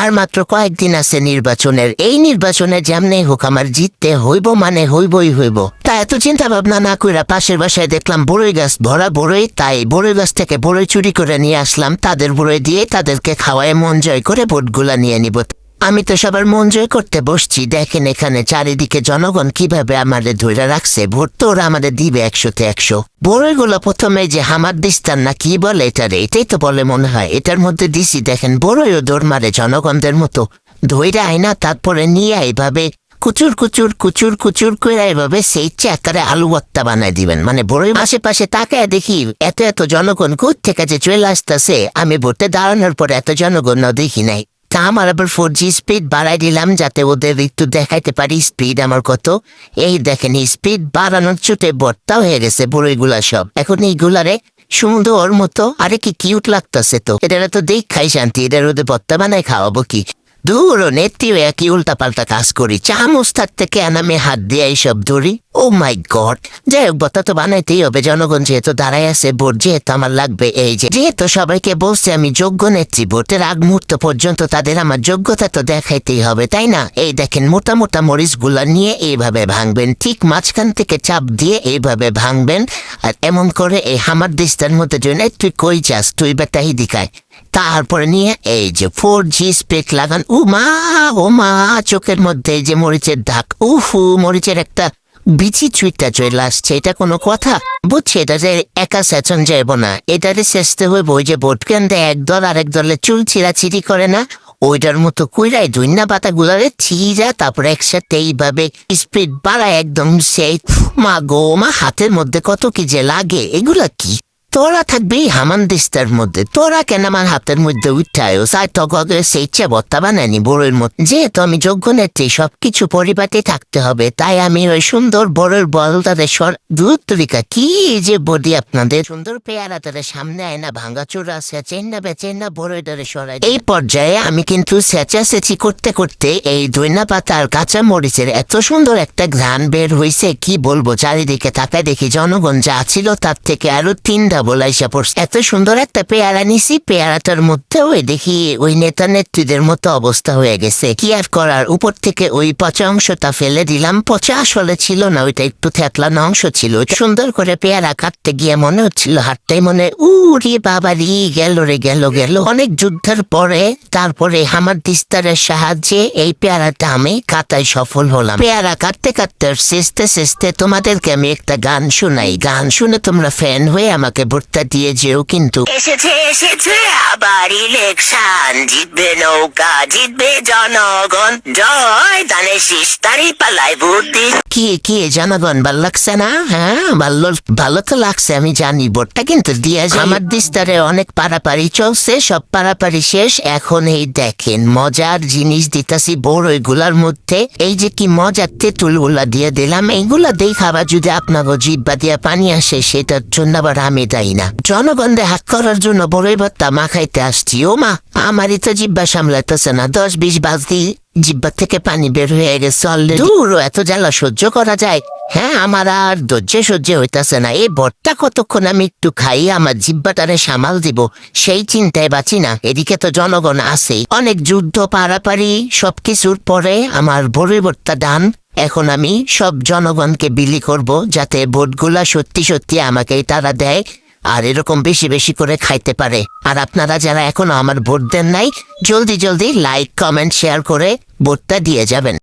আর মাত্র কয়েকদিন আছে নির্বাচনের। এই নির্বাচনে যেমনি হোক আমার জিততে হইব, মানে হইবই হইব। তা এত চিন্তা ভাবনা না কইরা পাশের বাসায় দেখলাম বড়ই গাছ ভরা বড়ই, তাই বড়ই গাছ থেকে বড়ই চুরি করে নিয়ে আসলাম। তাদের বড়ই দিয়ে তাদেরকে খাওয়ায় মন জয় করে ভোটগুলা নিয়ে নিব। আমি তো সবার মন জয় করতে বসছি। দেখেন এখানে চারিদিকে জনগণ কিভাবে আমাদের ধরে রাখছে। ভোট তো ওরা আমাদের দিবে 100-তে 100। বড়ইগুলো প্রথমে যে হামাদদিস্তান না কি বলে এটাই তো বলে মনে হয়, এটার মধ্যে দিছি। দেখেন বড়ইও দৌড় মারে জনগণদের মতো, ধৈরা আয়না তারপরে নিয়ে এইভাবে কুচুর কুচুর কুচুর কুচুর করে এভাবে সেই চাকারে আলু ভর্তা বানায় দিবেন। মানে বড়ই আশেপাশে তাকায় দেখি এত এত জনগণ কোত্থেকে যে চলে আসতেছে। আমি ভোটে দাঁড়ানোর পরে এত জনগণ দেখি নাই। তা আমার আবার 4G স্পিড বাড়াই দিলাম যাতে ওদের একটু দেখাইতে পারি স্পিড আমার কত। এই দেখেন স্পিড বাড়ানোর চুটে ভর্তা হয়ে গেছে বড়ইগুলা সব। এখন এইগুলারে সুন্দর মতো, আরে কি কিউট লাগতেছে তো। এটা তো দেখাই শান্তি, এটার ওদের ভর্তা বানায় খাওয়াবো কি। দূর নেত্রীও একই উল্টা পাল্টা কাজ করি। চামচ থাকতে কেন আমি হাত দিয়ে এইসব ধরি। ও মাই গড। যাই হোক ভর্তা তো বানাইতেই হবে, জনগণ যেহেতু দাঁড়ায় আছে, ভোট যেহেতু আমার লাগবে। এই যেহেতু সবাইকে বলছে আমি যোগ্য নেত্রী, ভোটের আগ মুহূর্ত পর্যন্ত তাদের আমার যোগ্যতা তো দেখাইতেই হবে, তাই না? এই দেখেন মোটা মোটা মরিচ গুলা নিয়ে এইভাবে ভাঙবেন, ঠিক মাঝখান থেকে চাপ দিয়ে এইভাবে ভাঙবেন। আর এমন করে এই হামাদদিস্তার মধ্যে জন্য তুই কই যাস, তুই বেটাই দিকায়। তারপরে নিয়ে এই যে 4G স্পেক লাগান। ও মা চোখের মধ্যে যে মরিচের দাগ, মরিচের একটা বিচি চুইটা চলে আসছে। এটা কোনো কথা? বুঝছি এটা যে একা সেচন যাইব না, এটারে চেষ্টা হইব ওই যে ভোট কেন্দ্রে একদল আরেক দলে চুল চিরাচিরি করে না, ওইটার মতো কইরাই ধন্যা পাতা গুলারে ছিঁড়া তারপরে একসাথে এইভাবে স্পিড বাড়ায় একদম সেই মা গো মা, হাতের মধ্যে কত কি যে লাগে। এগুলা কি? তোরা থাকবি হামানদিস্তার মধ্যে, তোরা কেন আমার হাতের মধ্যে উঠায় তকে সেই ইচ্ছা ভর্তা বানায়নি বড়ের মধ্যে। যেহেতু আমি যোগ্য নেত্রী, সবকিছু পরিপাটি থাকতে হবে, তাই আমি ওই সুন্দর বড়ের বল তাদের দূরতরিকা কি যে বডি আপনাদের সুন্দর পেয়ারা তাদের সামনে আয় না ভাঙ্গাচোরা সেচেন না বেচেন না বড়ইটারে সরাই। এই পর্যায়ে আমি কিন্তু চেঁচাচেঁচি করতে করতে এই ধইনা পাতা আর কাঁচা মরিচের এত সুন্দর একটা ঘ্রাণ বের হয়েছে কি বলবো। চারিদিকে তাকায় দেখি জনগণ যা ছিল তার থেকে আরো 3টা বলাইসা পড়ছে। এত সুন্দর একটা পেয়ারা নিছি, পেয়ারাটার মধ্যে ওই দেখি ওই নেতা নেত্রীদের মতো অবস্থা হয়ে গেছে। কি আর করার, উপর থেকে ওই পচা অংশটা ফেলে দিলাম। পচা আসলে ছিল না, ওইটা একটু থেতলানো অংশ ছিল। সুন্দর করে পেয়ারা কাটতে গিয়ে মনে হচ্ছিল হাতটাই মনে উরি বাবা রি গেল। অনেক যুদ্ধের পরে তারপরে হামাদদিস্তারের সাহায্যে এই পেয়ারাটা আমি কাটায় সফল হলাম। পেয়ারা কাটতে কাটতে শেষতে তোমাদেরকে আমি একটা গান শোনাই। গান শুনে তোমরা ফ্যান হয়ে আমাকে ভোটটা দিয়ে যেও কিন্তু। এসেছে আবার ইলেকশন, জিতবে নৌকা, জিতবে জনগণ, জয় দানে শিস্তারি পালায় ভোট দি। কি জনগণ ভাল লাগছে না? হ্যাঁ ভালো তো লাগছে, আমি জানি। ভোটটা কিন্তু দিয়ে যায়। হামাদদিস্তারে অনেক পারাপারি চলছে, সব পারাপারি শেষ। এখন এই দেখেন মজার জিনিস দিতাছি বড়ইগুলার মধ্যে। এই যে কি মজার তেঁতুল গুলা দিয়ে দিলাম, এইগুলা দিয়ে খাবার যদি আপনাকে জিব্বা দিয়ে পানি আসে সেটার জন্য আবার আমি দায়ী না। জনগণদের হাত করার জন্য বড়ই ভর্তা মাখাইতে আসছি। ও মা, আমারই তো জিব্বা সামলাইতেছে না, 10-20 বালতি জিব্বা থেকে পানি বের হয়ে গেছে অলরেডি। দূর, এত জ্বালা সহ্য করা যায়? হ্যাঁ, আমার আর ধৈর্য সহ্য হইতাছে না। এই ভর্তা কতক্ষণ আমি একটু খাই আমার জিব্বাটারে সামাল দিব সেই চিন্তায় বাঁচি না। এদিকে তো জনগণ আছেই। অনেক যুদ্ধ পারাপারি সবকিছুর পরে আমার বড়ই ভর্তা ডান। এখন আমি সব জনগণকে বিলি করব যাতে ভোটগুলা সত্যি সত্যি আমাকেই তারা দেয় আর এরকম বেশি বেশি করে খাইতে পারে। আর আপনারা যারা এখনো আমার ভোট দেন নাই, জলদি লাইক কমেন্ট শেয়ার করে ভোটটা দিয়ে যাবেন।